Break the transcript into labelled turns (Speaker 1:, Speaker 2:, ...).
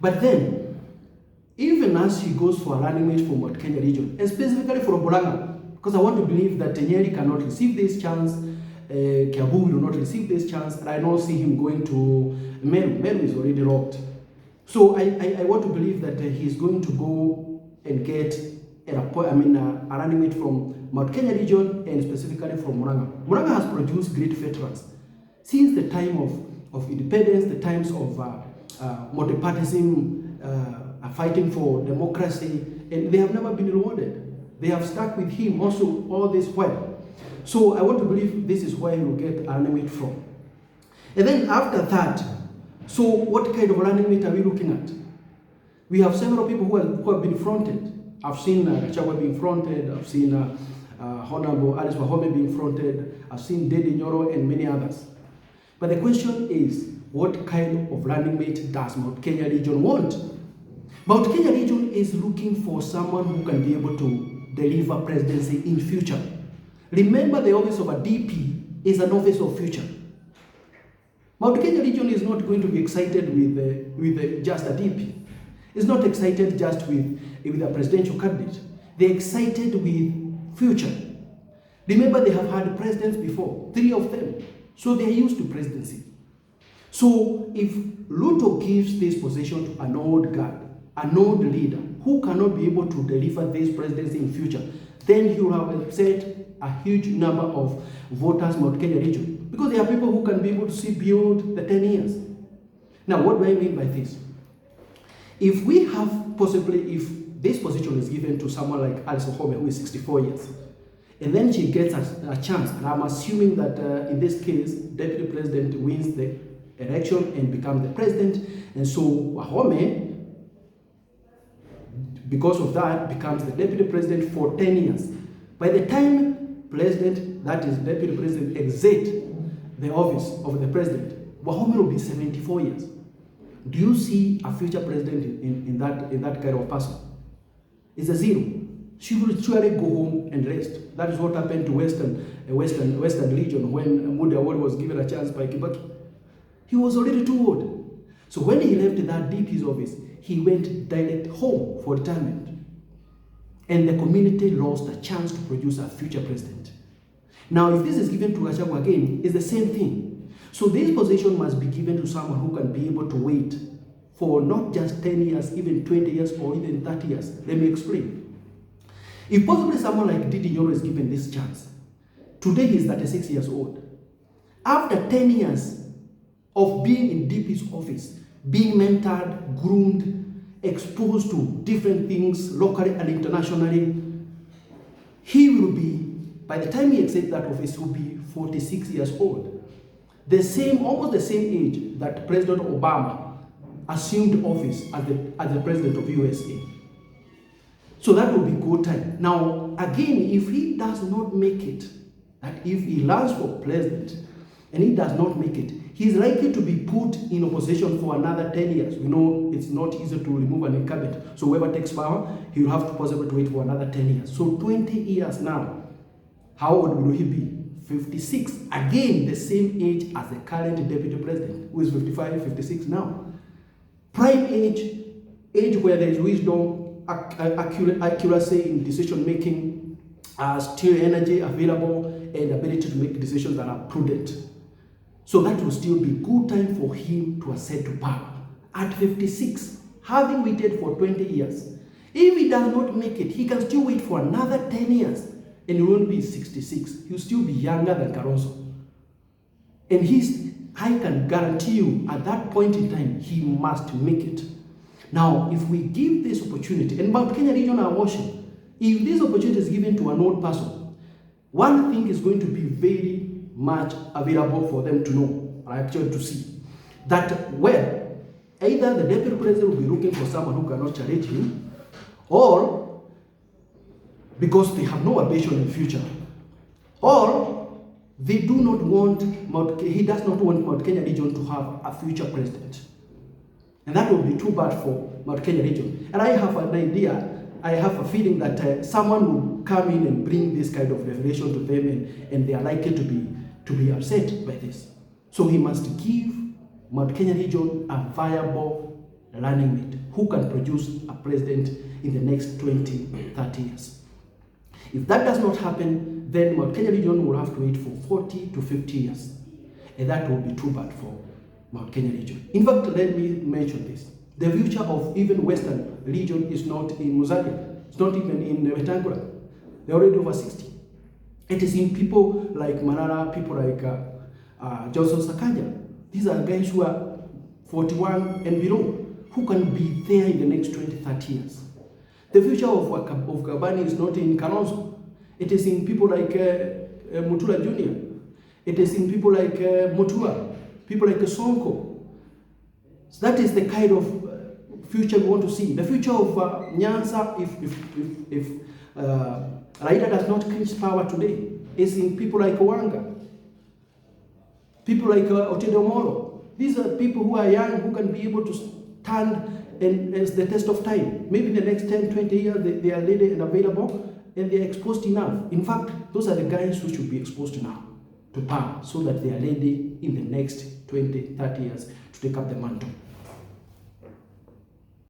Speaker 1: But then, even as he goes for a running mate for Mount Kenya region, and specifically for Murang'a, because I want to believe that Nyeri cannot receive this chance, Kiambu will not receive this chance, and I don't see him going to Meru. Meru is already locked. So I want to believe that he's going to go and get a running mate from Mount Kenya region and specifically from Murang'a. Murang'a has produced great veterans since the time of independence, the times of multipartyism, fighting for democracy, and they have never been rewarded. They have stuck with him also all this while. So I want to believe this is where he will get a running mate from. And then after that, so what kind of running mate are we looking at? We have several people who have been fronted. I've seen Gachagua being fronted, I've seen Honorable Alice Wahome being fronted, I've seen Dedi Nyoro and many others. But the question is, what kind of running mate does Mount Kenya region want? Mount Kenya region is looking for someone who can be able to deliver presidency in future. Remember, the office of a DP is an office of future. Mount Kenya region is not going to be excited with just a DP. It's not excited just with a presidential candidate. They're excited with future. Remember, they have had presidents before, 3 of them. So they're used to presidency. So if Ruto gives this position to an old guard, an old leader who cannot be able to deliver this presidency in future, then he will have upset a huge number of voters in Mount Kenya region, because there are people who can be able to see beyond the 10 years. Now, what do I mean by this? If we have possibly, if this position is given to someone like Alice Wahome, who is 64 years, and then she gets a chance, and I'm assuming that in this case, Deputy President wins the election and becomes the president, and so Wahome, because of that, becomes the Deputy President for 10 years. By the time President, that is Deputy President, exit the office of the President, Wahome will be 74 years. Do you see a future president in that kind of person? It's a zero. She will surely go home and rest. That is what happened to Western region when Mudi Award was given a chance by Kibaki. He was already too old. So when he left that DP's office, he went direct home for retirement. And the community lost a chance to produce a future president. Now, if this is given to Gachagua again, it's the same thing. So this position must be given to someone who can be able to wait for not just 10 years, even 20 years, or even 30 years. Let me explain. If possibly someone like Dedi Nyoro is given this chance, today he's 36 years old. After 10 years of being in DP's office, being mentored, groomed, exposed to different things locally and internationally, he will be, by the time he exits that office, he will be 46 years old. The same, almost the same age that President Obama assumed office as the president of USA. So that will be good time. Now, again, if he does not make it, that if he runs for president and he does not make it, he's likely to be put in opposition for another 10 years. We know it's not easy to remove an incumbent. So whoever takes power, he will have to possibly wait for another 10 years. So 20 years now, how old will he be? 56. Again, the same age as the current deputy president, who is 55, 56 now. Prime age where there is wisdom, accuracy in decision making, still energy available, and ability to make decisions that are prudent. So that will still be good time for him to ascend to power. At 56, having waited for 20 years, if he does not make it, he can still wait for another 10 years, and he won't be 66. He'll still be younger than Kalonzo. And I can guarantee you, at that point in time, he must make it. Now, if we give this opportunity, and Mount Kenya region are watching, if this opportunity is given to an old person, one thing is going to be very much available for them to know, or actually to see, that, well, either the deputy president will be looking for someone who cannot challenge him, or because they have no ambition in the future, or they do not want, he does not want Mount Kenya region to have a future president. And that would be too bad for Mount Kenya region. And I have an idea, I have a feeling that someone will come in and bring this kind of revelation to them, and they are likely to be upset by this. So he must give Mount Kenya region a viable running mate who can produce a president in the next 20, 30 years. If that does not happen, then Mount Kenya region will have to wait for 40 to 50 years. And that will be too bad for Mount Kenya region. In fact, let me mention this. The future of even Western region is not in Musalia. It's not even in Wetangula. They're already over 60. It is in people like Manara, people like Johnson Sakaja. These are guys who are 41 and below, who can be there in the next 20, 30 years. The future of Kabani is not in Kalonzo. It is in people like Mutula Jr. It is in people like Mutua, people like Sonko. So that is the kind of future we want to see. The future of Nyanza, if Raila does not clinch power today, is in people like Wanga, people like Otedo Moro. These are people who are young, who can be able to stand as the test of time. Maybe in the next 10, 20 years, they are ready and available, and they are exposed enough. In fact, those are the guys who should be exposed now to power, so that they are ready in the next 20, 30 years to take up the mantle.